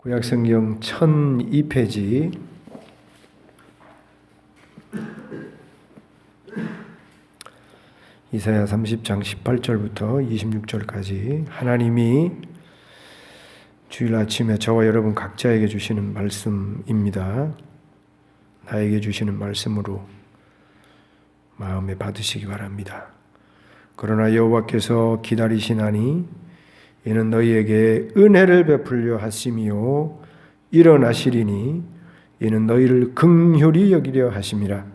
구약성경 1002페이지 이사야 30장 18절부터 26절까지 하나님이 주일 아침에 저와 여러분 각자에게 주시는 말씀입니다. 나에게 주시는 말씀으로 마음에 받으시기 바랍니다. 그러나 여호와께서 기다리시나니 이는 너희에게 은혜를 베풀려 하심이요 일어나시리니 이는 너희를 긍휼히 여기려 하심이라.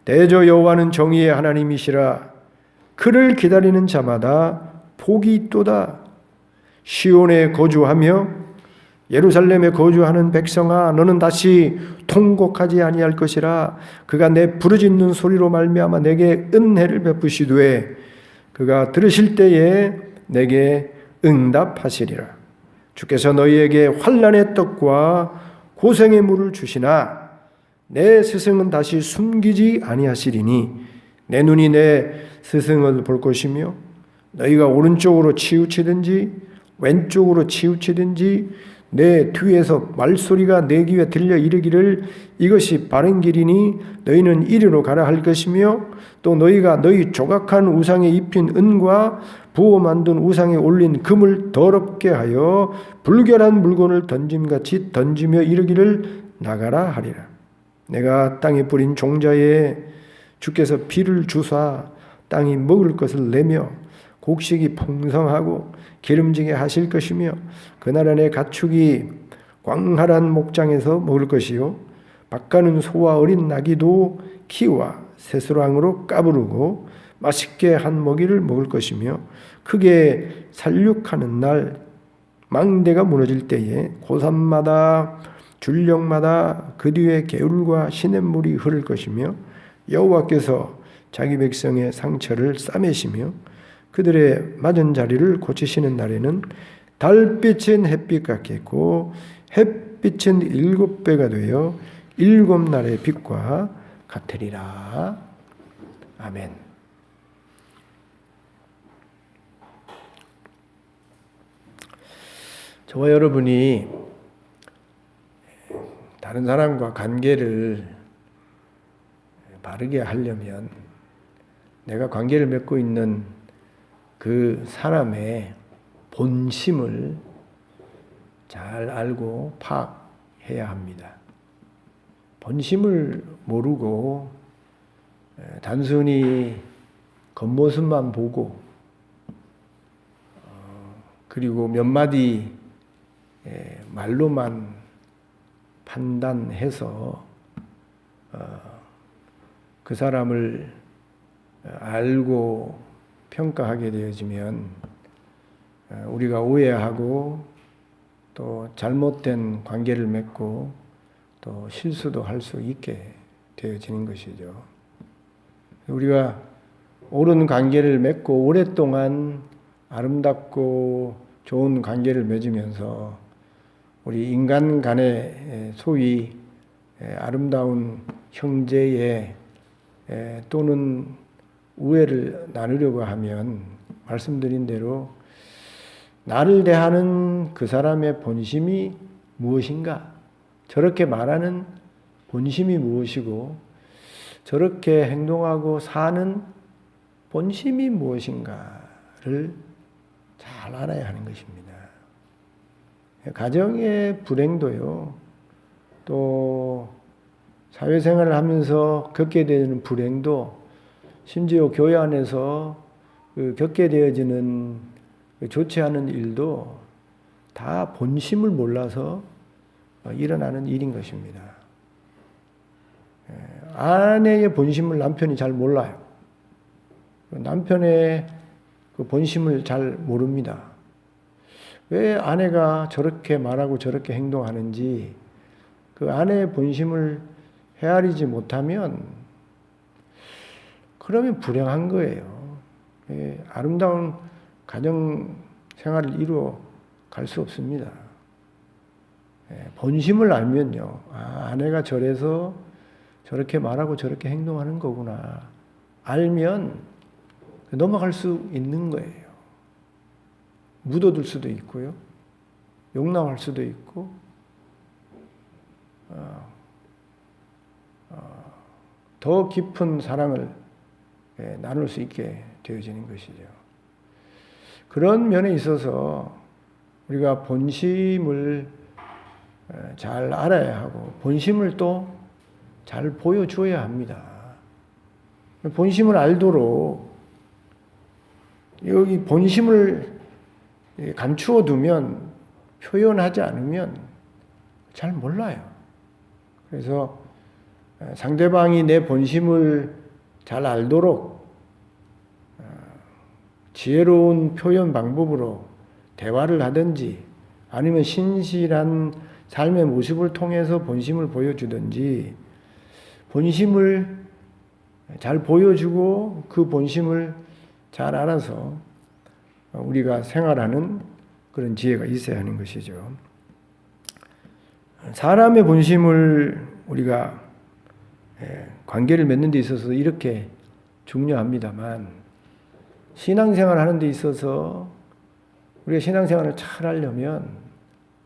대저 여호와는 정의의 하나님이시라. 그를 기다리는 자마다 복이 있도다. 시온에 거주하며 예루살렘에 거주하는 백성아, 너는 다시 통곡하지 아니할 것이라. 그가 내 부르짖는 소리로 말미암아 내게 은혜를 베푸시되 그가 들으실 때에 내게 응답하시리라. 주께서 너희에게 환난의 떡과 고생의 물을 주시나 내 스승은 다시 숨기지 아니하시리니 내 눈이 내 스승을 볼 것이며 너희가 오른쪽으로 치우치든지 왼쪽으로 치우치든지 내 뒤에서 말소리가 내 귀에 들려 이르기를 이것이 바른 길이니 너희는 이리로 가라 할 것이며 또 너희가 너희 조각한 우상에 입힌 은과 부어 만든 우상에 올린 금을 더럽게 하여 불결한 물건을 던짐같이 던지며 이르기를 나가라 하리라. 내가 땅에 뿌린 종자에 주께서 비를 주사 땅이 먹을 것을 내며 곡식이 풍성하고 기름지게 하실 것이며 그날 안에 가축이 광활한 목장에서 먹을 것이요 밭가는 소와 어린 나귀도 키와 새수랑으로 까부르고 맛있게 한 먹이를 먹을 것이며 크게 살육하는 날 망대가 무너질 때에 고산마다 줄령마다 그 뒤에 개울과 시냇물이 흐를 것이며 여호와께서 자기 백성의 상처를 싸매시며 그들의 맞은 자리를 고치시는 날에는 달빛은 햇빛 같겠고 햇빛은 7배가 되어 7날의 빛과 같으리라. 아멘. 저와 여러분이 다른 사람과 관계를 바르게 하려면 내가 관계를 맺고 있는 그 사람의 본심을 잘 알고 파악해야 합니다. 본심을 모르고 단순히 겉모습만 보고 그리고 몇 마디 말로만 판단해서 그 사람을 알고 평가하게 되어지면 우리가 오해하고 또 잘못된 관계를 맺고 또 실수도 할 수 있게 되어지는 것이죠. 우리가 옳은 관계를 맺고 오랫동안 아름답고 좋은 관계를 맺으면서 우리 인간 간의 소위 아름다운 형제의 또는 우애를 나누려고 하면 말씀드린 대로 나를 대하는 그 사람의 본심이 무엇인가, 저렇게 말하는 본심이 무엇이고 저렇게 행동하고 사는 본심이 무엇인가를 잘 알아야 하는 것입니다. 가정의 불행도요, 또 사회생활을 하면서 겪게 되는 불행도 심지어 교회 안에서 겪게 되어지는 좋지 않은 일도 다 본심을 몰라서 일어나는 일인 것입니다. 아내의 본심을 남편이 잘 몰라요. 남편의 그 본심을 잘 모릅니다. 왜 아내가 저렇게 말하고 저렇게 행동하는지 그 아내의 본심을 헤아리지 못하면 그러면 불행한 거예요. 아름다운 가정 생활을 이루어 갈 수 없습니다. 본심을 알면요, 아내가 저래서 저렇게 말하고 저렇게 행동하는 거구나 알면 넘어갈 수 있는 거예요. 묻어둘 수도 있고요. 용납할 수도 있고 더 깊은 사랑을 나눌 수 있게 되어지는 것이죠. 그런 면에 있어서 우리가 본심을 잘 알아야 하고 본심을 또 잘 보여줘야 합니다. 본심을 알도록 여기 본심을 감추어 두면 표현하지 않으면 잘 몰라요. 그래서 상대방이 내 본심을 잘 알도록 지혜로운 표현 방법으로 대화를 하든지 아니면 신실한 삶의 모습을 통해서 본심을 보여주든지 본심을 잘 보여주고 그 본심을 잘 알아서 우리가 생활하는 그런 지혜가 있어야 하는 것이죠. 사람의 본심을 우리가 관계를 맺는 데 있어서 이렇게 중요합니다만 신앙생활 하는 데 있어서 우리가 신앙생활을 잘 하려면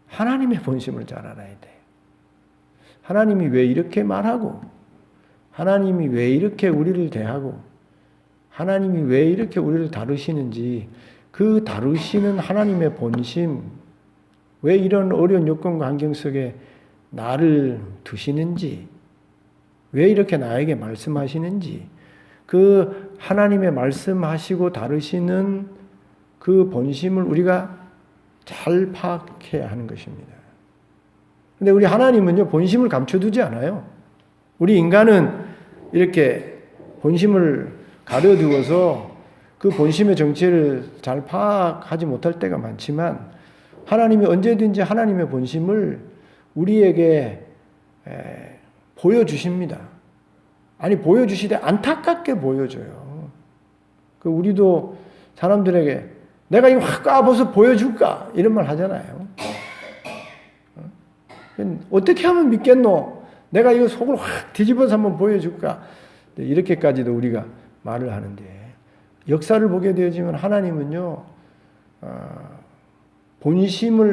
하나님의 본심을 잘 알아야 돼. 하나님이 왜 이렇게 말하고 하나님이 왜 이렇게 우리를 대하고 하나님이 왜 이렇게 우리를 다루시는지 그 다루시는 하나님의 본심 왜 이런 어려운 여건과 환경 속에 나를 두시는지 왜 이렇게 나에게 말씀하시는지 그 하나님의 말씀하시고 다루시는 그 본심을 우리가 잘 파악해야 하는 것입니다. 근데 우리 하나님은요, 본심을 감춰두지 않아요. 우리 인간은 이렇게 본심을 가려두어서 그 본심의 정체를 잘 파악하지 못할 때가 많지만 하나님이 언제든지 하나님의 본심을 우리에게 보여주십니다. 아니 보여주시되 안타깝게 보여줘요. 그 우리도 사람들에게 내가 이거 확 까봐서 보여줄까? 이런 말 하잖아요. 어떻게 하면 믿겠노? 내가 이거 속을 확 뒤집어서 한번 보여줄까? 이렇게까지도 우리가 말을 하는데 역사를 보게 되어지면 하나님은요.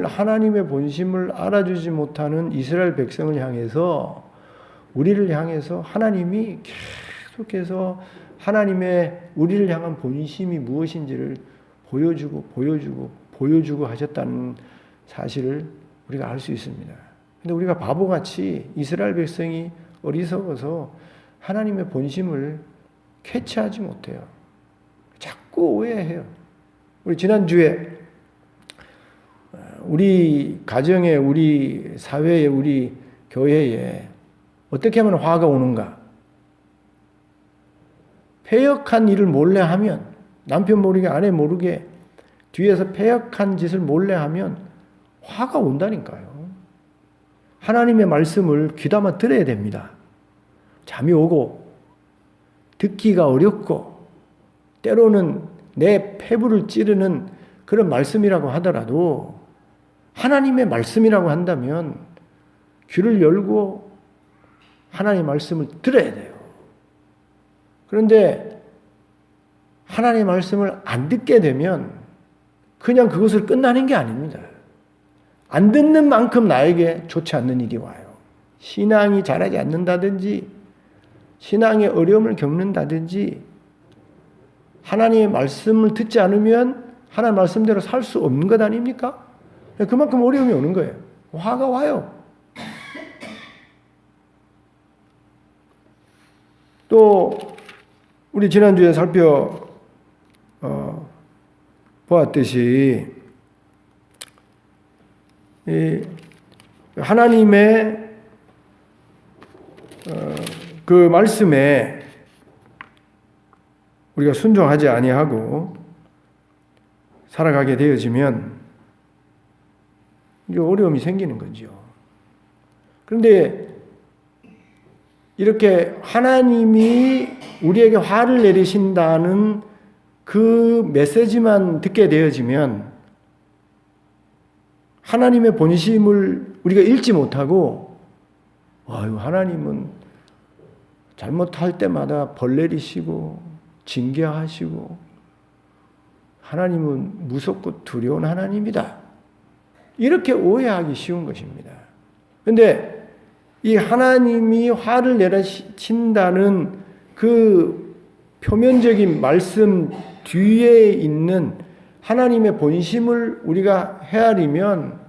하나님의 본심을 알아주지 못하는 이스라엘 백성을 향해서 우리를 향해서 하나님이 계속해서 하나님의 우리를 향한 본심이 무엇인지를 보여주고 하셨다는 사실을 우리가 알 수 있습니다. 근데 우리가 바보같이 이스라엘 백성이 어리석어서 하나님의 본심을 캐치하지 못해요. 자꾸 오해해요. 우리 지난주에 우리 가정에, 우리 사회에, 우리 교회에 어떻게 하면 화가 오는가? 패역한 일을 몰래 하면, 남편 모르게 아내 모르게 뒤에서 패역한 짓을 몰래 하면 화가 온다니까요. 하나님의 말씀을 귀담아 들어야 됩니다. 잠이 오고 듣기가 어렵고 때로는 내 폐부를 찌르는 그런 말씀이라고 하더라도 하나님의 말씀이라고 한다면 귀를 열고 하나님의 말씀을 들어야 돼요. 그런데 하나님의 말씀을 안 듣게 되면 그냥 그것을 끝나는 게 아닙니다. 안 듣는 만큼 나에게 좋지 않는 일이 와요. 신앙이 자라지 않는다든지 신앙의 어려움을 겪는다든지 하나님의 말씀을 듣지 않으면 하나님의 말씀대로 살 수 없는 것 아닙니까? 그만큼 어려움이 오는 거예요. 화가 와요. 또 우리 지난주에 보았듯이 하나님의 그 말씀에 우리가 순종하지 아니하고 살아가게 되어지면 이제 어려움이 생기는 거죠. 그런데 이렇게 하나님이 우리에게 화를 내리신다는 그 메시지만 듣게 되어지면 하나님의 본심을 우리가 읽지 못하고 하나님은 잘못할 때마다 벌 내리시고 징계하시고 하나님은 무섭고 두려운 하나님이다. 이렇게 오해하기 쉬운 것입니다. 그런데 이 하나님이 화를 내리신다는 그 표면적인 말씀 뒤에 있는 하나님의 본심을 우리가 헤아리면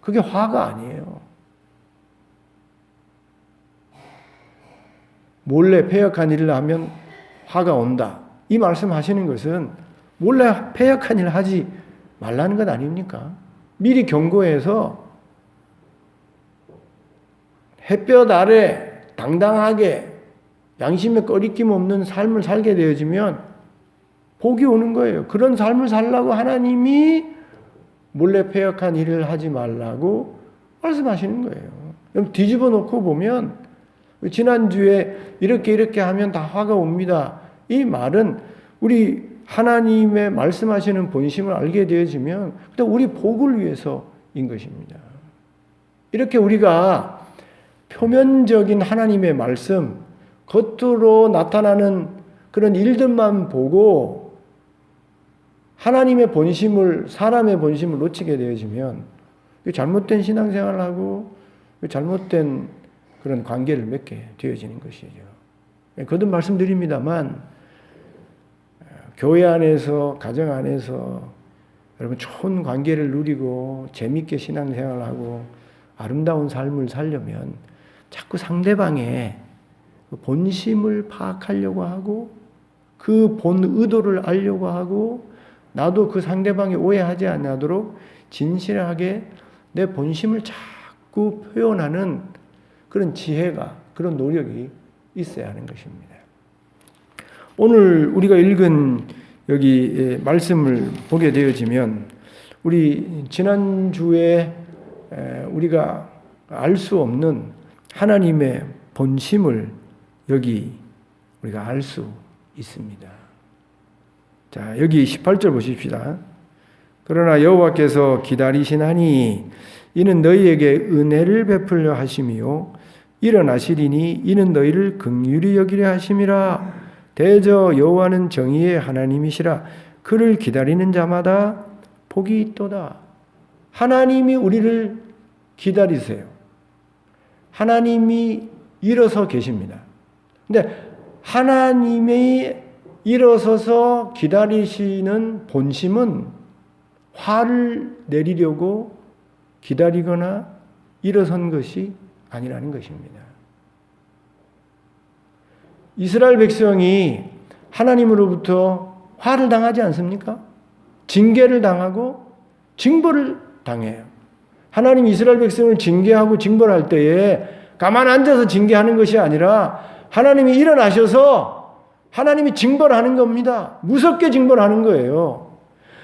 그게 화가 아니에요. 몰래 패역한 일을 하면 화가 온다. 이 말씀하시는 것은 몰래 패역한 일을 하지 말라는 것 아닙니까? 미리 경고해서 햇볕 아래 당당하게 양심에 꺼리낌 없는 삶을 살게 되어지면 복이 오는 거예요. 그런 삶을 살라고 하나님이 몰래 패역한 일을 하지 말라고 말씀하시는 거예요. 그럼 뒤집어 놓고 보면 지난주에 이렇게 하면 다 화가 옵니다. 이 말은 우리 하나님의 말씀하시는 본심을 알게 되어지면 우리 복을 위해서인 것입니다. 이렇게 우리가 표면적인 하나님의 말씀, 겉으로 나타나는 그런 일들만 보고 하나님의 본심을, 사람의 본심을 놓치게 되어지면 잘못된 신앙생활을 하고 잘못된 그런 관계를 맺게 되어지는 것이죠. 거듭 말씀드립니다만 교회 안에서, 가정 안에서 여러분 좋은 관계를 누리고 재밌게 신앙생활을 하고 아름다운 삶을 살려면 자꾸 상대방의 본심을 파악하려고 하고 그 본 의도를 알려고 하고 나도 그 상대방이 오해하지 않도록 진실하게 내 본심을 자꾸 표현하는 그런 지혜가, 그런 노력이 있어야 하는 것입니다. 오늘 우리가 읽은 여기 말씀을 보게 되어지면 우리 지난주에 우리가 알 수 없는 하나님의 본심을 여기 우리가 알 수 있습니다. 자, 여기 18절 보십시다. 그러나 여호와께서 기다리시나니 이는 너희에게 은혜를 베풀려 하심이요 일어나시리니 이는 너희를 긍휼히 여기려 하심이라. 대저 여호와는 정의의 하나님이시라. 그를 기다리는 자마다 복이 있도다. 하나님이 우리를 기다리세요. 하나님이 일어서 계십니다. 근데 하나님이 일어서서 기다리시는 본심은 화를 내리려고 기다리거나 일어선 것이 아니라는 것입니다. 이스라엘 백성이 하나님으로부터 화를 당하지 않습니까? 징계를 당하고 징벌을 당해요. 하나님 이스라엘 백성을 징계하고 징벌할 때에 가만 앉아서 징계하는 것이 아니라 하나님이 일어나셔서 하나님이 징벌하는 겁니다. 무섭게 징벌하는 거예요.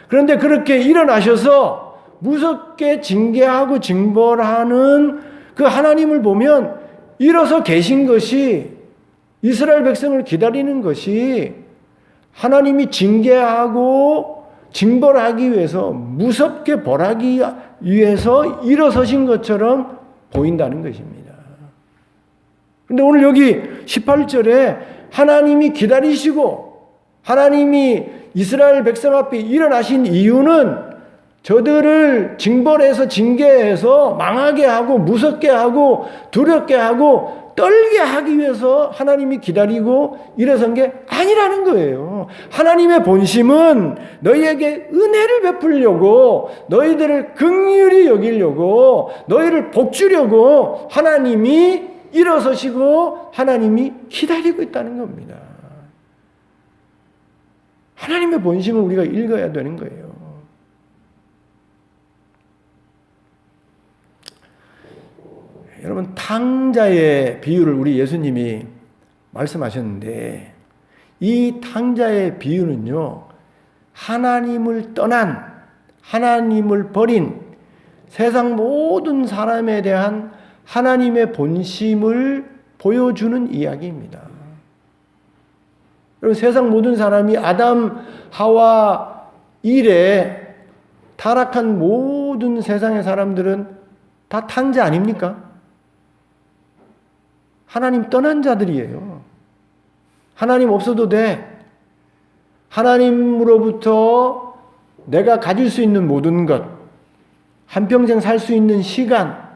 그런데 그렇게 일어나셔서 무섭게 징계하고 징벌하는 그 하나님을 보면 일어서 계신 것이 이스라엘 백성을 기다리는 것이 하나님이 징계하고 징벌하기 위해서 무섭게 벌하기 위해서 일어서신 것처럼 보인다는 것입니다. 그런데 오늘 여기 18절에 하나님이 기다리시고 하나님이 이스라엘 백성 앞에 일어나신 이유는 저들을 징벌해서 징계해서 망하게 하고 무섭게 하고 두렵게 하고 떨게 하기 위해서 하나님이 기다리고 일어선 게 아니라는 거예요. 하나님의 본심은 너희에게 은혜를 베풀려고 너희들을 긍휼히 여기려고 너희를 복주려고 하나님이 일어서시고 하나님이 기다리고 있다는 겁니다. 하나님의 본심을 우리가 읽어야 되는 거예요. 여러분 탕자의 비유를 우리 예수님이 말씀하셨는데 이 탕자의 비유는요. 하나님을 떠난 하나님을 버린 세상 모든 사람에 대한 하나님의 본심을 보여주는 이야기입니다. 여러분 세상 모든 사람이 아담, 하와 이래 타락한 모든 세상의 사람들은 다 탕자 아닙니까? 하나님 떠난 자들이에요. 하나님 없어도 돼. 하나님으로부터 내가 가질 수 있는 모든 것, 한평생 살 수 있는 시간,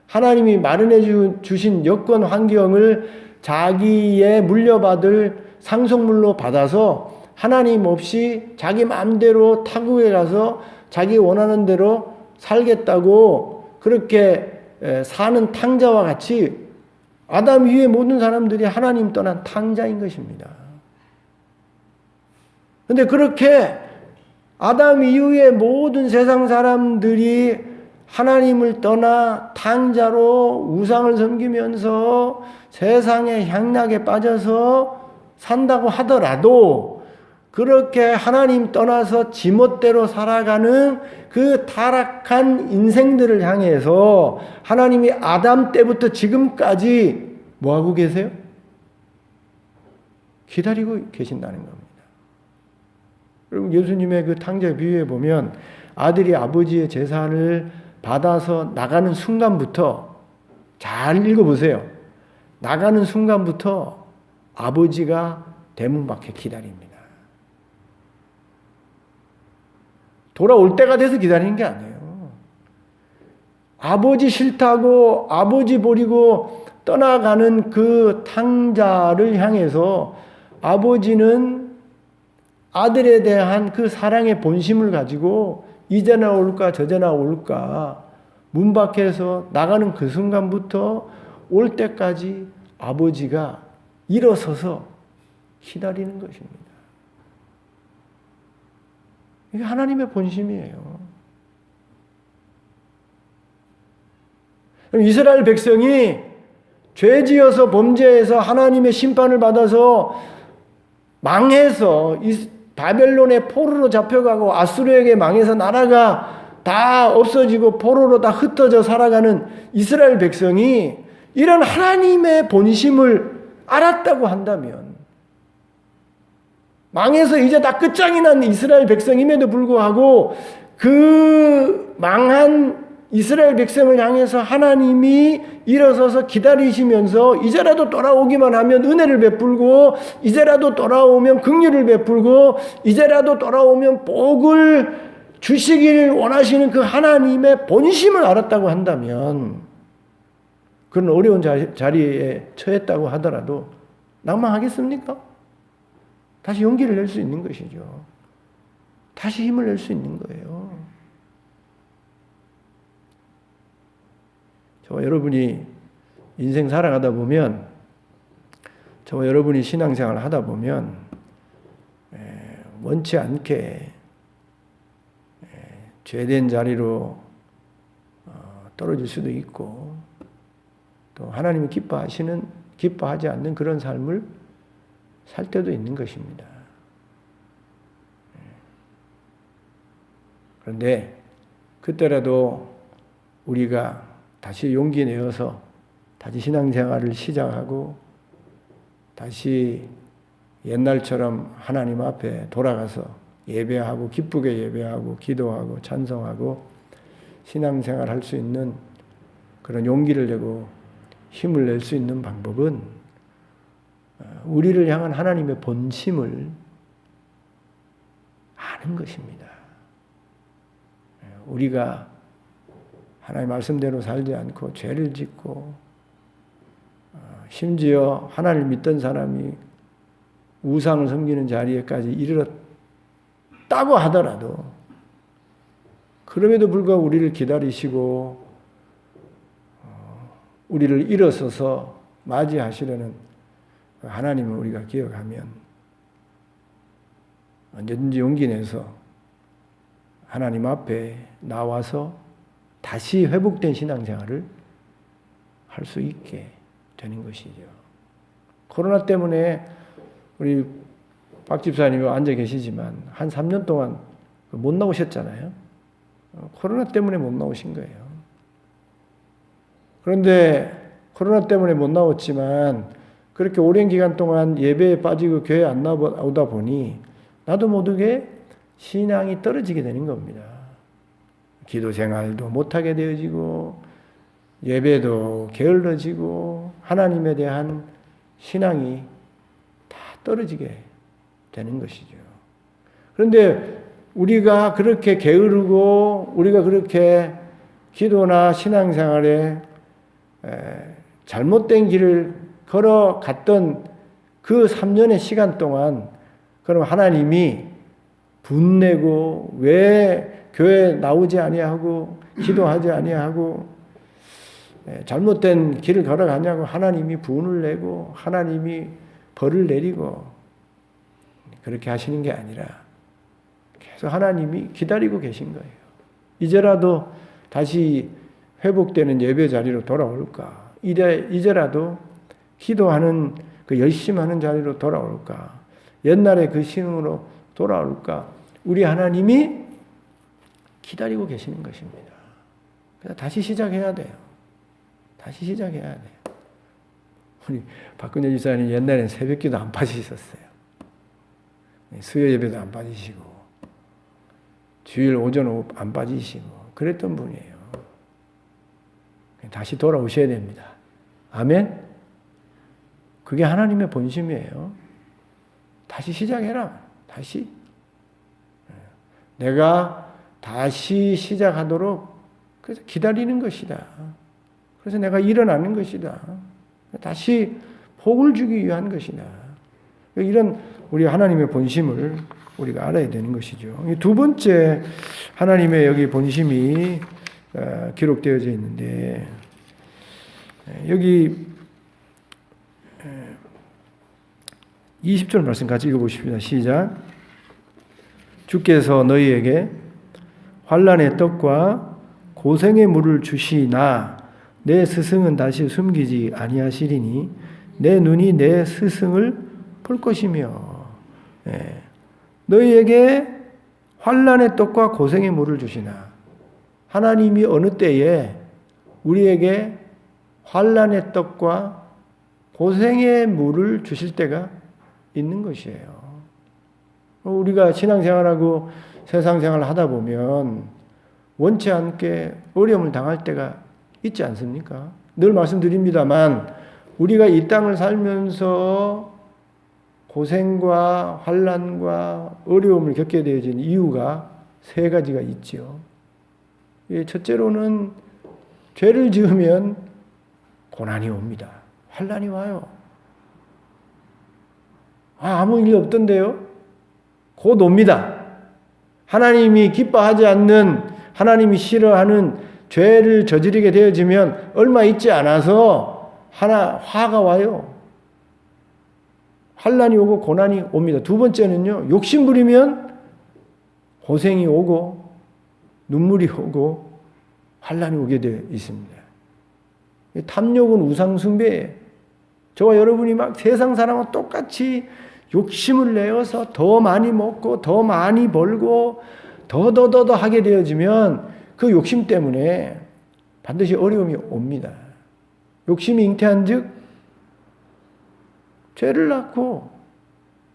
하나님이 마련해 주신 여건 환경을 자기의 물려받을 상속물로 받아서 하나님 없이 자기 마음대로 타국에 가서 자기 원하는 대로 살겠다고 그렇게 사는 탕자와 같이 아담 이후의 모든 사람들이 하나님 떠난 탕자인 것입니다. 그런데 그렇게 아담 이후의 모든 세상 사람들이 하나님을 떠나 탕자로 우상을 섬기면서 세상의 향락에 빠져서 산다고 하더라도 그렇게 하나님 떠나서 지멋대로 살아가는 그 타락한 인생들을 향해서 하나님이 아담 때부터 지금까지 뭐하고 계세요? 기다리고 계신다는 겁니다. 여러분, 예수님의 그 탕자 비유에 보면 아들이 아버지의 재산을 받아서 나가는 순간부터, 잘 읽어보세요. 나가는 순간부터 아버지가 대문 밖에 기다립니다. 돌아올 때가 돼서 기다리는 게 아니에요. 아버지 싫다고 아버지 버리고 떠나가는 그 탕자를 향해서 아버지는 아들에 대한 그 사랑의 본심을 가지고 이제나 올까 저제나 올까 문 밖에서 나가는 그 순간부터 올 때까지 아버지가 일어서서 기다리는 것입니다. 이게 하나님의 본심이에요. 이스라엘 백성이 죄지어서 범죄해서 하나님의 심판을 받아서 망해서 바벨론의 포로로 잡혀가고 아수르에게 망해서 나라가 다 없어지고 포로로 다 흩어져 살아가는 이스라엘 백성이 이런 하나님의 본심을 알았다고 한다면, 망해서 이제 다 끝장이 난 이스라엘 백성임에도 불구하고 그 망한 이스라엘 백성을 향해서 하나님이 일어서서 기다리시면서 이제라도 돌아오기만 하면 은혜를 베풀고, 이제라도 돌아오면 긍휼을 베풀고, 이제라도 돌아오면 복을 주시기를 원하시는 그 하나님의 본심을 알았다고 한다면, 그런 어려운 자리에 처했다고 하더라도 낭망하겠습니까? 다시 용기를 낼 수 있는 것이죠. 다시 힘을 낼 수 있는 거예요. 저와 여러분이 인생 살아가다 보면, 저와 여러분이 신앙생활을 하다 보면 원치 않게 죄된 자리로 떨어질 수도 있고, 또 하나님이 기뻐하지 않는 그런 삶을 살 때도 있는 것입니다. 그런데 그때라도 우리가 다시 용기 내어서 다시 신앙생활을 시작하고 다시 옛날처럼 하나님 앞에 돌아가서 예배하고 기쁘게 예배하고 기도하고 찬송하고 신앙생활 할 수 있는 그런 용기를 내고 힘을 낼 수 있는 방법은 우리를 향한 하나님의 본심을 아는 것입니다. 우리가 하나님 말씀대로 살지 않고 죄를 짓고, 심지어 하나님을 믿던 사람이 우상을 섬기는 자리에까지 이르렀다고 하더라도, 그럼에도 불구하고 우리를 기다리시고 우리를 일어서서 맞이하시려는 하나님을 우리가 기억하면 언제든지 용기 내서 하나님 앞에 나와서 다시 회복된 신앙생활을 할 수 있게 되는 것이죠. 코로나 때문에 우리 박 집사님이 앉아 계시지만 한 3년 동안 못 나오셨잖아요. 코로나 때문에 못 나오신 거예요. 그런데 코로나 때문에 못 나왔지만 그렇게 오랜 기간 동안 예배에 빠지고 교회 안 나오다 보니 나도 모르게 신앙이 떨어지게 되는 겁니다. 기도 생활도 못하게 되어지고 예배도 게을러지고 하나님에 대한 신앙이 다 떨어지게 되는 것이죠. 그런데 우리가 그렇게 게으르고 우리가 그렇게 기도나 신앙생활에 잘못된 길을 걸어갔던 그 3년의 시간 동안 그럼 하나님이 분내고 왜 교회 나오지 아니하고 기도하지 아니하고 잘못된 길을 걸어가냐고 하나님이 분을 내고 하나님이 벌을 내리고 그렇게 하시는 게 아니라 계속 하나님이 기다리고 계신 거예요. 이제라도 다시 회복되는 예배 자리로 돌아올까? 이제라도 기도하는 그 열심하는 자리로 돌아올까? 옛날에 그 신으로 돌아올까? 우리 하나님이 기다리고 계시는 것입니다. 그래서 다시 시작해야 돼요. 다시 시작해야 돼요. 우리 박근혜 지사님 옛날엔 새벽기도 안 빠지셨어요. 수요 예배도 안 빠지시고 주일 오전 오후 안 빠지시고 그랬던 분이에요. 다시 돌아오셔야 됩니다. 아멘? 그게 하나님의 본심이에요. 다시 시작해라. 다시. 내가 다시 시작하도록 그래서 기다리는 것이다. 그래서 내가 일어나는 것이다. 다시 복을 주기 위한 것이다. 이런 우리 하나님의 본심을 우리가 알아야 되는 것이죠. 두 번째 하나님의 여기 본심이 기록되어져 있는데 여기 20절 말씀 같이 읽어보십시다. 시작. 주께서 너희에게 환난의 떡과 고생의 물을 주시나 내 스승은 다시 숨기지 아니하시리니 내 눈이 내 스승을 볼 것이며 너희에게 환난의 떡과 고생의 물을 주시나 하나님이 어느 때에 우리에게 환난의 떡과 고생의 물을 주실 때가 있는 것이에요. 우리가 신앙생활하고 세상생활을 하다 보면 원치 않게 어려움을 당할 때가 있지 않습니까? 늘 말씀드립니다만 우리가 이 땅을 살면서 고생과 환난과 어려움을 겪게 되어진 이유가 세 가지가 있죠. 첫째로는 죄를 지으면 고난이 옵니다. 환난이 와요. 아무 일 없던데요? 곧 옵니다. 하나님이 기뻐하지 않는, 하나님이 싫어하는 죄를 저지르게 되어지면 얼마 있지 않아서 화가 와요. 환난이 오고 고난이 옵니다. 두 번째는요, 욕심 부리면 고생이 오고 눈물이 오고 환난이 오게 되어 있습니다. 탐욕은 우상숭배예요. 저와 여러분이 막 세상 사람과 똑같이 욕심을 내어서 더 많이 먹고 더 많이 벌고 더 하게 되어지면 그 욕심 때문에 반드시 어려움이 옵니다. 욕심이 잉태한 즉 죄를 낳고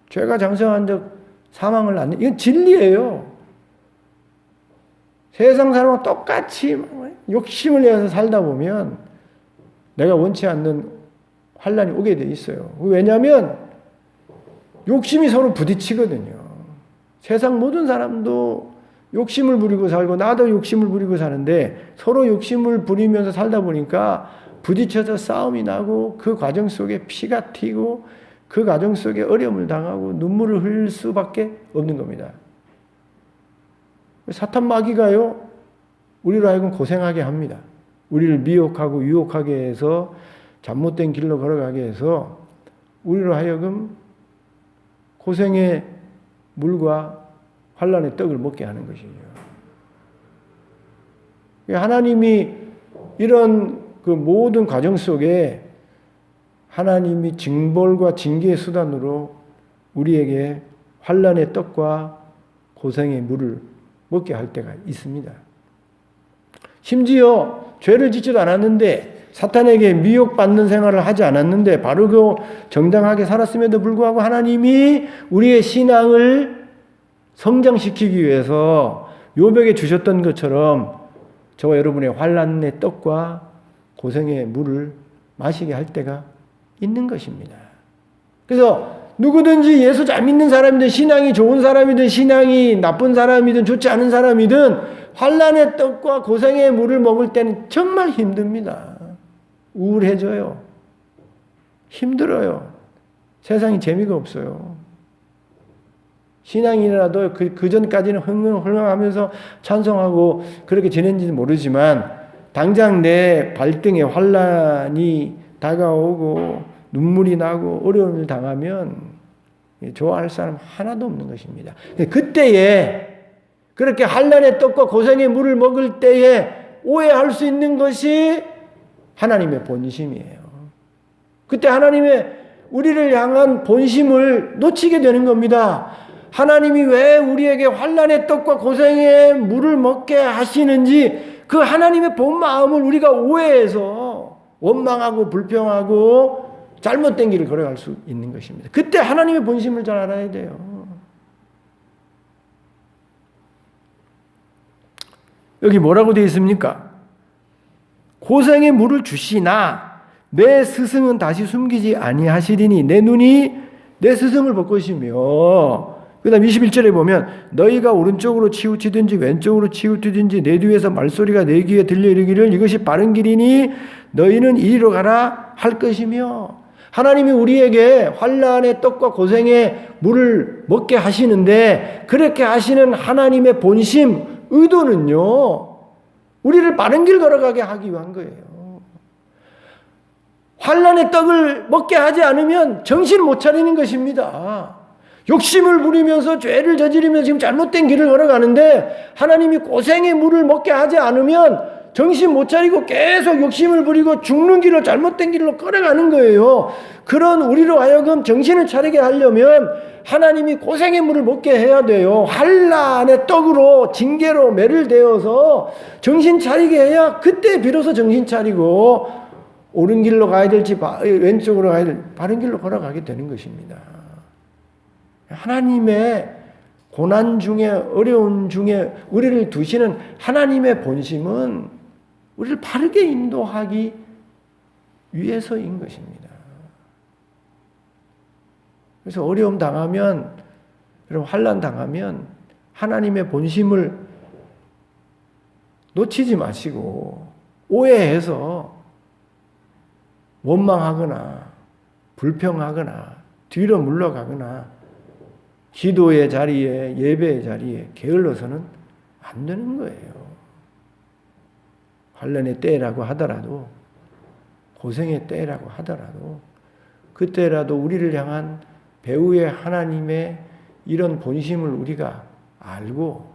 죄가 장성한 즉 사망을 낳는, 이건 진리예요. 세상 사람과 똑같이 욕심을 내어서 살다 보면 내가 원치 않는 환난이 오게 돼 있어요. 왜냐하면 욕심이 서로 부딪히거든요. 세상 모든 사람도 욕심을 부리고 살고 나도 욕심을 부리고 사는데 서로 욕심을 부리면서 살다 보니까 부딪혀서 싸움이 나고 그 과정 속에 피가 튀고 그 과정 속에 어려움을 당하고 눈물을 흘릴 수밖에 없는 겁니다. 사탄 마귀가요, 우리로 하여금 고생하게 합니다. 우리를 미혹하고 유혹하게 해서 잘못된 길로 걸어가게 해서 우리로 하여금 고생의 물과 환난의 떡을 먹게 하는 것이죠. 하나님이 이런 그 모든 과정 속에 하나님이 징벌과 징계의 수단으로 우리에게 환난의 떡과 고생의 물을 먹게 할 때가 있습니다. 심지어 죄를 짓지도 않았는데 사탄에게 미혹받는 생활을 하지 않았는데 바르고 정당하게 살았음에도 불구하고 하나님이 우리의 신앙을 성장시키기 위해서 욥에게 주셨던 것처럼 저와 여러분의 환난의 떡과 고생의 물을 마시게 할 때가 있는 것입니다. 그래서 누구든지 예수 잘 믿는 사람이든 신앙이 좋은 사람이든 신앙이 나쁜 사람이든 좋지 않은 사람이든 환난의 떡과 고생의 물을 먹을 때는 정말 힘듭니다. 우울해져요. 힘들어요. 세상이 재미가 없어요. 신앙이라도 그 전까지는 흥흥하면서 찬송하고 그렇게 지냈는지는 모르지만 당장 내 발등에 환난이 다가오고 눈물이 나고 어려움을 당하면 좋아할 사람 하나도 없는 것입니다. 그때에 그렇게 환난의 떡과 고생의 물을 먹을 때에 오해할 수 있는 것이 하나님의 본심이에요. 그때 하나님의 우리를 향한 본심을 놓치게 되는 겁니다. 하나님이 왜 우리에게 환난의 떡과 고생의 물을 먹게 하시는지 그 하나님의 본 마음을 우리가 오해해서 원망하고 불평하고 잘못된 길을 걸어갈 수 있는 것입니다. 그때 하나님의 본심을 잘 알아야 돼요. 여기 뭐라고 되어 있습니까? 고생의 물을 주시나 내 스승은 다시 숨기지 아니하시리니 내 눈이 내 스승을 볼 것이며, 그 다음 21절에 보면 너희가 오른쪽으로 치우치든지 왼쪽으로 치우치든지 내 뒤에서 말소리가 내 귀에 들려 이르기를 이것이 바른 길이니 너희는 이리로 가라 할 것이며, 하나님이 우리에게 환난의 떡과 고생의 물을 먹게 하시는데 그렇게 하시는 하나님의 본심, 의도는요, 우리를 바른 길 걸어가게 하기 위한 거예요. 환난의 떡을 먹게 하지 않으면 정신 못 차리는 것입니다. 욕심을 부리면서 죄를 저지르면서 지금 잘못된 길을 걸어가는데 하나님이 고생의 물을 먹게 하지 않으면 정신 못 차리고 계속 욕심을 부리고 죽는 길로 잘못된 길로 걸어가는 거예요. 그런 우리로 하여금 정신을 차리게 하려면 하나님이 고생의 물을 먹게 해야 돼요. 환난의 떡으로 징계로 매를 대어서 정신 차리게 해야 그때 비로소 정신 차리고 옳은 길로 가야 될지 왼쪽으로 가야 될지 바른 길로 걸어가게 되는 것입니다. 하나님의 고난 중에 어려운 중에 우리를 두시는 하나님의 본심은 우리를 바르게 인도하기 위해서인 것입니다. 그래서 어려움 당하면, 그리고 환난 당하면 하나님의 본심을 놓치지 마시고 오해해서 원망하거나 불평하거나 뒤로 물러가거나 기도의 자리에 예배의 자리에 게을러서는 안 되는 거예요. 환난의 때라고 하더라도 고생의 때라고 하더라도 그때라도 우리를 향한 배후의 하나님의 이런 본심을 우리가 알고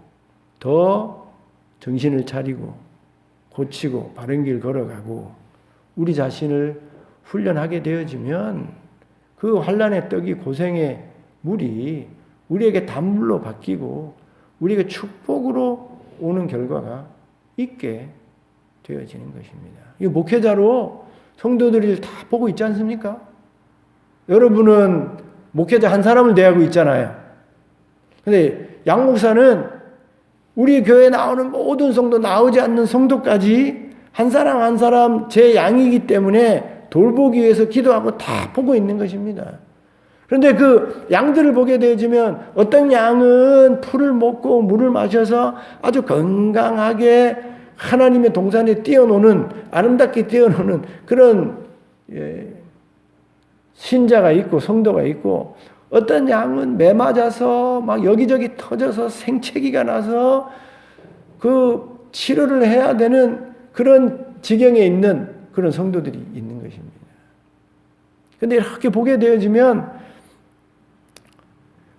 더 정신을 차리고 고치고 바른 길 걸어가고 우리 자신을 훈련하게 되어지면 그 환난의 떡이 고생의 물이 우리에게 단물로 바뀌고 우리에게 축복으로 오는 결과가 있게 되어지는 것입니다. 이 목회자로 성도들이 다 보고 있지 않습니까? 여러분은 목회자 한 사람을 대하고 있잖아요. 근데 양 목사는 우리 교회에 나오는 모든 성도, 나오지 않는 성도까지 한 사람 한 사람 제 양이기 때문에 돌보기 위해서 기도하고 다 보고 있는 것입니다. 그런데 그 양들을 보게 되어지면 어떤 양은 풀을 먹고 물을 마셔서 아주 건강하게 하나님의 동산에 뛰어노는, 아름답게 뛰어노는 그런 신자가 있고 성도가 있고, 어떤 양은 매 맞아서 막 여기저기 터져서 생채기가 나서 그 치료를 해야 되는 그런 지경에 있는 그런 성도들이 있는 것입니다. 그런데 이렇게 보게 되어지면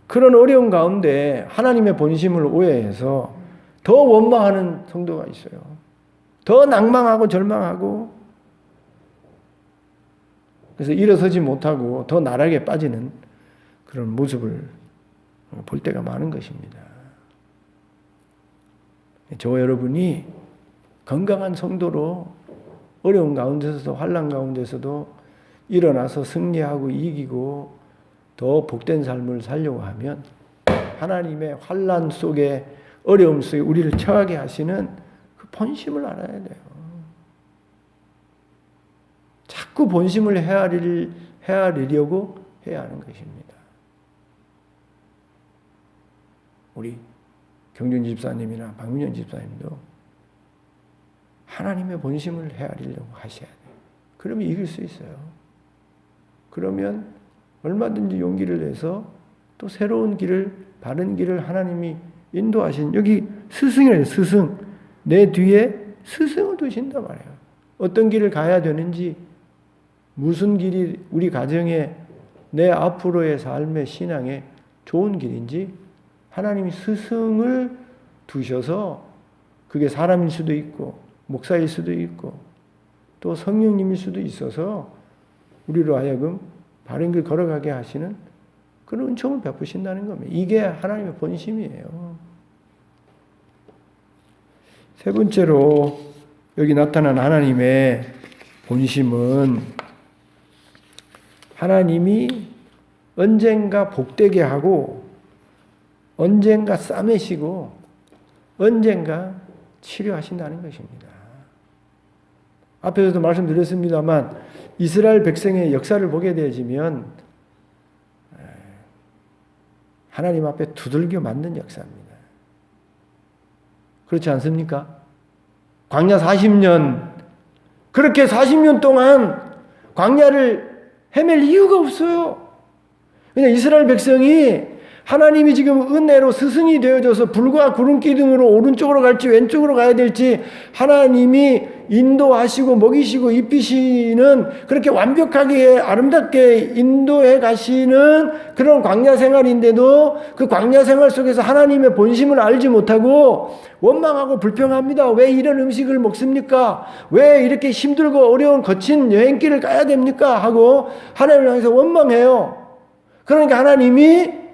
그런 어려운 가운데 하나님의 본심을 오해해서 더 원망하는 성도가 있어요. 더 낭망하고 절망하고, 그래서 일어서지 못하고 더 나락에 빠지는 그런 모습을 볼 때가 많은 것입니다. 저와 여러분이 건강한 성도로 어려운 가운데서도 환난 가운데서도 일어나서 승리하고 이기고 더 복된 삶을 살려고 하면 하나님의 환난 속에, 어려움 속에 우리를 처하게 하시는 그 본심을 알아야 돼요. 자꾸 본심을 헤아리려고 해야 하는 것입니다. 우리 경준 집사님이나 박민현 집사님도 하나님의 본심을 헤아리려고 하셔야 돼요. 그러면 이길 수 있어요. 그러면 얼마든지 용기를 내서 또 새로운 길을, 바른 길을 하나님이 인도하신, 여기 스승이래요. 스승. 내 뒤에 스승을 두신단 말이에요. 어떤 길을 가야 되는지, 무슨 길이 우리 가정에 내 앞으로의 삶의 신앙에 좋은 길인지 하나님이 스승을 두셔서, 그게 사람일 수도 있고 목사일 수도 있고 또 성령님일 수도 있어서 우리로 하여금 바른 길 걸어가게 하시는 그런 은총을 베푸신다는 겁니다. 이게 하나님의 본심이에요. 세 번째로 여기 나타난 하나님의 본심은 하나님이 언젠가 복되게 하고 언젠가 싸매시고 언젠가 치료하신다는 것입니다. 앞에서도 말씀드렸습니다만 이스라엘 백성의 역사를 보게 되어지면 하나님 앞에 두들겨 맞는 역사입니다. 그렇지 않습니까? 광야 40년, 그렇게 40년 동안 광야를 헤맬 이유가 없어요. 그냥 이스라엘 백성이 하나님이 지금 은혜로 스승이 되어져서 불과 구름 기둥으로 오른쪽으로 갈지 왼쪽으로 가야 될지 하나님이 인도하시고 먹이시고 입히시는, 그렇게 완벽하게 아름답게 인도해 가시는 그런 광야 생활인데도 그 광야 생활 속에서 하나님의 본심을 알지 못하고 원망하고 불평합니다. 왜 이런 음식을 먹습니까? 왜 이렇게 힘들고 어려운 거친 여행길을 가야 됩니까? 하고 하나님을 향해서 원망해요. 그러니까 하나님이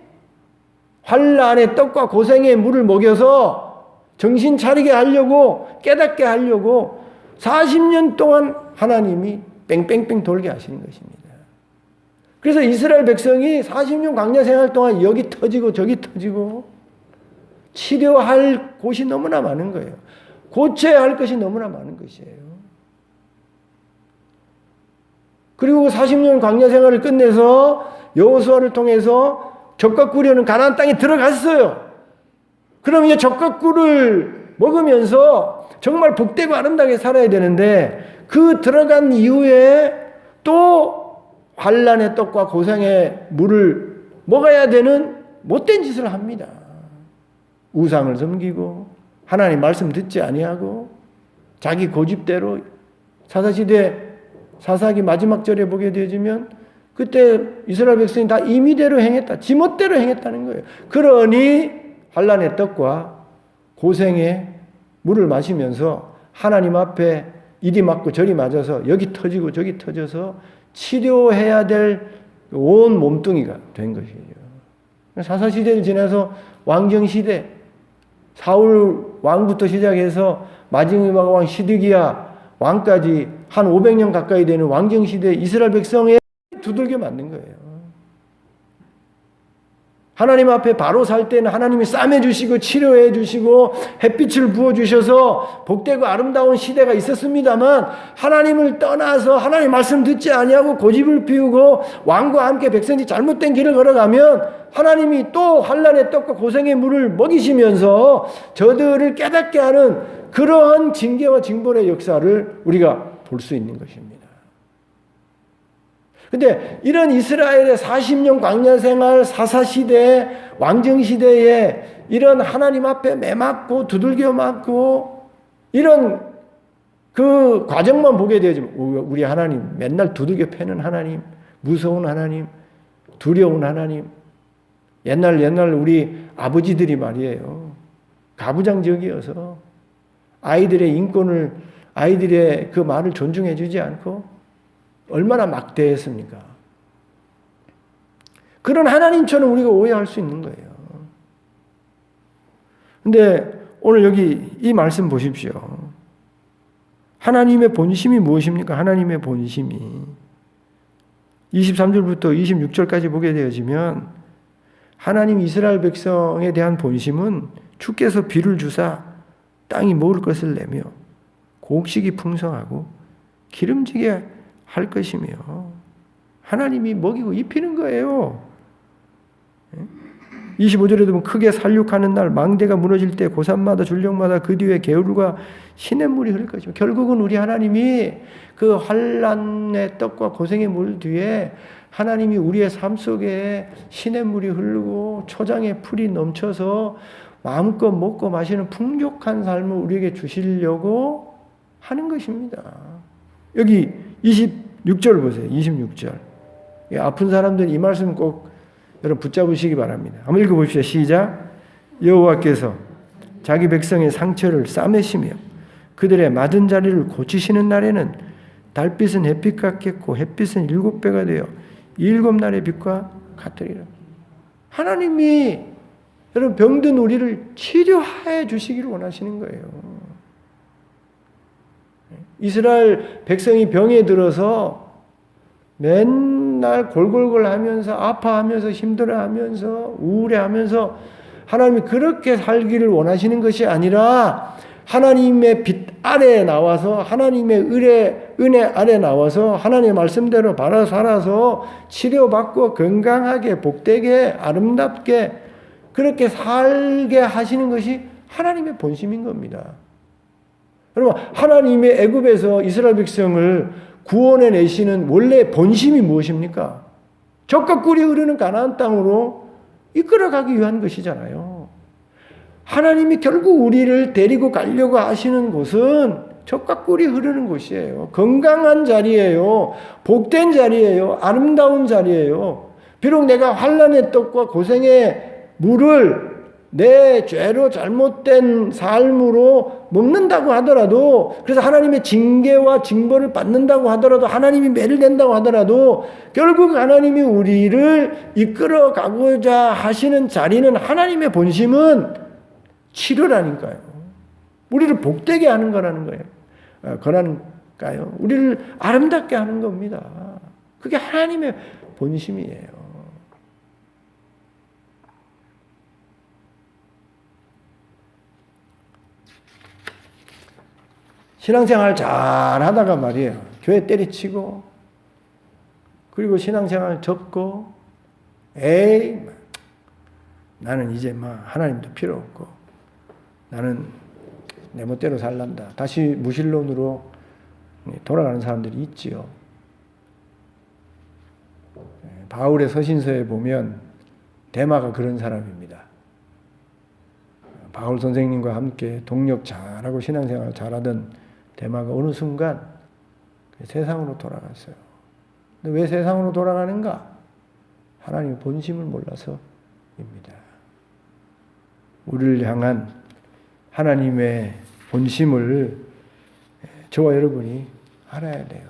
환난의 떡과 고생의 물을 먹여서 정신 차리게 하려고, 깨닫게 하려고 40년 동안 하나님이 뺑뺑뺑 돌게 하시는 것입니다. 그래서 이스라엘 백성이 40년 광야 생활 동안 여기 터지고 저기 터지고 치료할 곳이 너무나 많은 거예요. 고쳐야 할 것이 너무나 많은 것이에요. 그리고 40년 광야 생활을 끝내서 여호수아를 통해서 적과꿀이라는 가나안 땅에 들어갔어요. 그럼 이제 적과꿀을 먹으면서 정말 복되고 아름답게 살아야 되는데 그 들어간 이후에 또 환난의 떡과 고생의 물을 먹어야 되는 못된 짓을 합니다. 우상을 섬기고 하나님 말씀 듣지 아니하고 자기 고집대로, 사사시대 사사기 마지막 절에 보게 되어지면 그때 이스라엘 백성이 다 임의대로 행했다. 지멋대로 행했다는 거예요. 그러니 환난의 떡과 고생의 물을 마시면서 하나님 앞에 이리 맞고 저리 맞아서 여기 터지고 저기 터져서 치료해야 될 온 몸뚱이가 된 것이에요. 사사시대를 지나서 왕정시대, 사울 왕부터 시작해서 마지막 왕 시드기야 왕까지 한 500년 가까이 되는 왕정시대 이스라엘 백성의 두들겨 맞는 거예요. 하나님 앞에 바로 살 때는 하나님이 싸매 주시고 치료해 주시고 햇빛을 부어 주셔서 복되고 아름다운 시대가 있었습니다만 하나님을 떠나서 하나님 말씀 듣지 아니하고 고집을 피우고 왕과 함께 백성이 잘못된 길을 걸어가면 하나님이 또 환난의 떡과 고생의 물을 먹이시면서 저들을 깨닫게 하는 그러한 징계와 징벌의 역사를 우리가 볼 수 있는 것입니다. 근데 이런 이스라엘의 40년 광야 생활, 사사시대, 왕정시대에 이런 하나님 앞에 매맞고 두들겨 맞고 이런 그 과정만 보게 되지만 우리 하나님 맨날 두들겨 패는 하나님, 무서운 하나님, 두려운 하나님. 옛날 우리 아버지들이 말이에요. 가부장적이어서 아이들의 인권을, 아이들의 그 말을 존중해 주지 않고 얼마나 막대했습니까? 그런 하나님처럼 우리가 오해할 수 있는 거예요. 근데 오늘 여기 이 말씀 보십시오. 하나님의 본심이 무엇입니까? 하나님의 본심이 23절부터 26절까지 보게 되어지면 하나님 이스라엘 백성에 대한 본심은 주께서 비를 주사 땅이 먹을 것을 내며 곡식이 풍성하고 기름지게 할 것이며 하나님이 먹이고 입히는 거예요. 25절에 보면 크게 살육하는 날 망대가 무너질 때 고산마다 줄령마다 그 뒤에 개울과 시냇물이 흐를 것이며 결국은 우리 하나님이 그 환난의 떡과 고생의 물 뒤에 하나님이 우리의 삶 속에 시냇물이 흐르고 초장에 풀이 넘쳐서 마음껏 먹고 마시는 풍족한 삶을 우리에게 주시려고 하는 것입니다. 여기 26절 보세요. 26절. 아픈 사람들은 이 말씀 꼭 여러분 붙잡으시기 바랍니다. 한번 읽어봅시다. 시작. 여호와께서 자기 백성의 상처를 싸매시며 그들의 맞은 자리를 고치시는 날에는 달빛은 햇빛 같겠고 햇빛은 7배가 되어 7날의 빛과 같으리라. 하나님이 여러분 병든 우리를 치료해 주시기를 원하시는 거예요. 이스라엘 백성이 병에 들어서 맨날 골골골 하면서 아파하면서 힘들어하면서 우울해하면서 하나님이 그렇게 살기를 원하시는 것이 아니라 하나님의 빛 아래에 나와서 하나님의 은혜 아래에 나와서 하나님의 말씀대로 바로 살아서 치료받고 건강하게 복되게 아름답게 그렇게 살게 하시는 것이 하나님의 본심인 겁니다. 여러분 하나님의 애굽에서 이스라엘 백성을 구원해 내시는 원래 본심이 무엇입니까? 젖과 꿀이 흐르는 가나안 땅으로 이끌어가기 위한 것이잖아요. 하나님이 결국 우리를 데리고 가려고 하시는 곳은 젖과 꿀이 흐르는 곳이에요. 건강한 자리예요. 복된 자리예요. 아름다운 자리예요. 비록 내가 환난의 떡과 고생의 물을 내 죄로 잘못된 삶으로 먹는다고 하더라도 그래서 하나님의 징계와 징벌을 받는다고 하더라도 하나님이 매를댄다고 하더라도 결국 하나님이 우리를 이끌어가고자 하시는 자리는 하나님의 본심은 치료라니까요. 우리를 복되게 하는 거라는 거예요. 거라니까요. 우리를 아름답게 하는 겁니다. 그게 하나님의 본심이에요. 신앙생활 잘 하다가 말이에요. 교회 때리치고, 그리고 신앙생활 접고, 에이, 나는 이제 하나님도 필요 없고, 나는 내 멋대로 살란다. 다시 무신론으로 돌아가는 사람들이 있지요. 바울의 서신서에 보면 데마가 그런 사람입니다. 바울 선생님과 함께 동력 잘하고 신앙생활 잘하던 데마가 어느 순간 세상으로 돌아갔어요. 근데 왜 세상으로 돌아가는가? 하나님의 본심을 몰라서입니다. 우리를 향한 하나님의 본심을 저와 여러분이 알아야 돼요.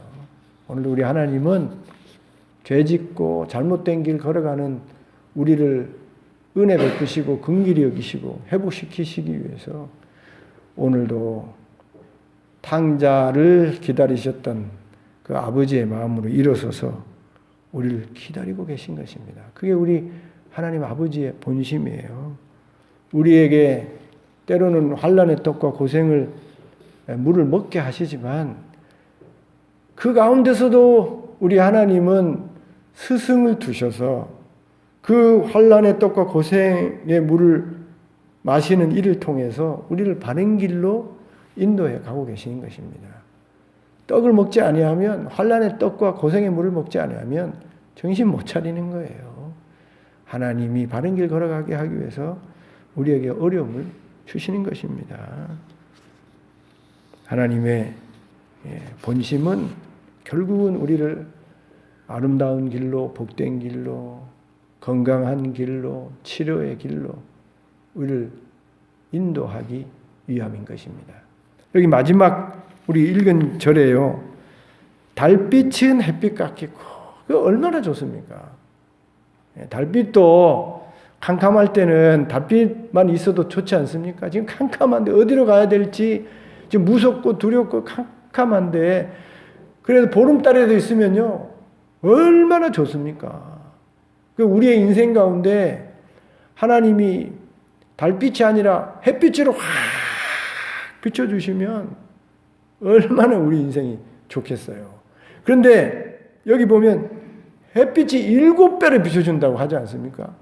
오늘 우리 하나님은 죄짓고 잘못된 길 걸어가는 우리를 은혜 베푸시고 긍휼히 여기시고 회복시키시기 위해서 오늘도 탕자를 기다리셨던 그 아버지의 마음으로 일어서서 우리를 기다리고 계신 것입니다. 그게 우리 하나님 아버지의 본심이에요. 우리에게 때로는 환난의 떡과 고생을 물을 먹게 하시지만 그 가운데서도 우리 하나님은 스승을 두셔서 그 환난의 떡과 고생의 물을 마시는 이를 통해서 우리를 바른 길로 인도해 가고 계시는 것입니다. 떡을 먹지 아니하면 환난의 떡과 고생의 물을 먹지 아니하면 정신 못 차리는 거예요. 하나님이 바른 길 걸어가게 하기 위해서 우리에게 어려움을 주시는 것입니다. 하나님의 본심은 결국은 우리를 아름다운 길로, 복된 길로, 건강한 길로, 치료의 길로 우리를 인도하기 위함인 것입니다. 여기 마지막 우리 읽은 절에요. 달빛은 햇빛 같겠고, 그 얼마나 좋습니까? 달빛도 캄캄할 때는 달빛만 있어도 좋지 않습니까? 지금 캄캄한데 어디로 가야 될지 지금 무섭고 두렵고 캄캄한데 그래도 보름달에도 있으면요 얼마나 좋습니까? 우리의 인생 가운데 하나님이 달빛이 아니라 햇빛으로 확 비춰주시면 얼마나 우리 인생이 좋겠어요. 그런데 여기 보면 햇빛이 7배를 비춰준다고 하지 않습니까?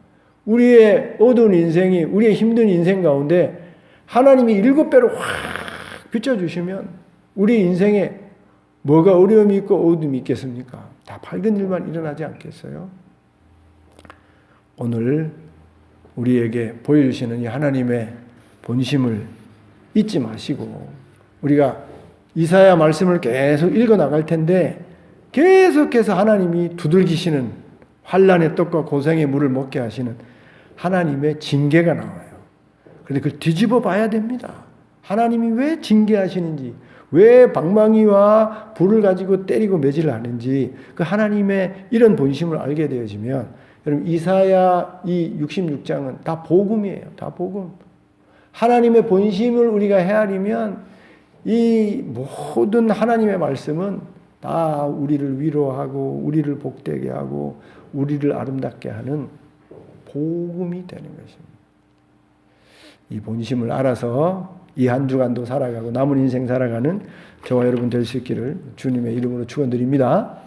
우리의 어두운 인생이, 우리의 힘든 인생 가운데 하나님이 7배로 확 비춰주시면 우리 인생에 뭐가 어려움이 있고 어둠이 있겠습니까? 다 밝은 일만 일어나지 않겠어요? 오늘 우리에게 보여주시는 이 하나님의 본심을 잊지 마시고, 우리가 이사야 말씀을 계속 읽어 나갈 텐데 계속해서 하나님이 두들기시는, 환난의 떡과 고생의 물을 먹게 하시는 하나님의 징계가 나와요. 그런데 그걸 뒤집어 봐야 됩니다. 하나님이 왜 징계하시는지, 왜 방망이와 불을 가지고 때리고 매질을 하는지, 그 하나님의 이런 본심을 알게 되어지면, 여러분 이사야 이 66장은 다 복음이에요. 다 복음. 하나님의 본심을 우리가 헤아리면 이 모든 하나님의 말씀은 다 우리를 위로하고 우리를 복되게 하고 우리를 아름답게 하는 복음이 되는 것입니다. 이 본심을 알아서 이 한 주간도 살아가고 남은 인생 살아가는 저와 여러분 될 수 있기를 주님의 이름으로 축원드립니다.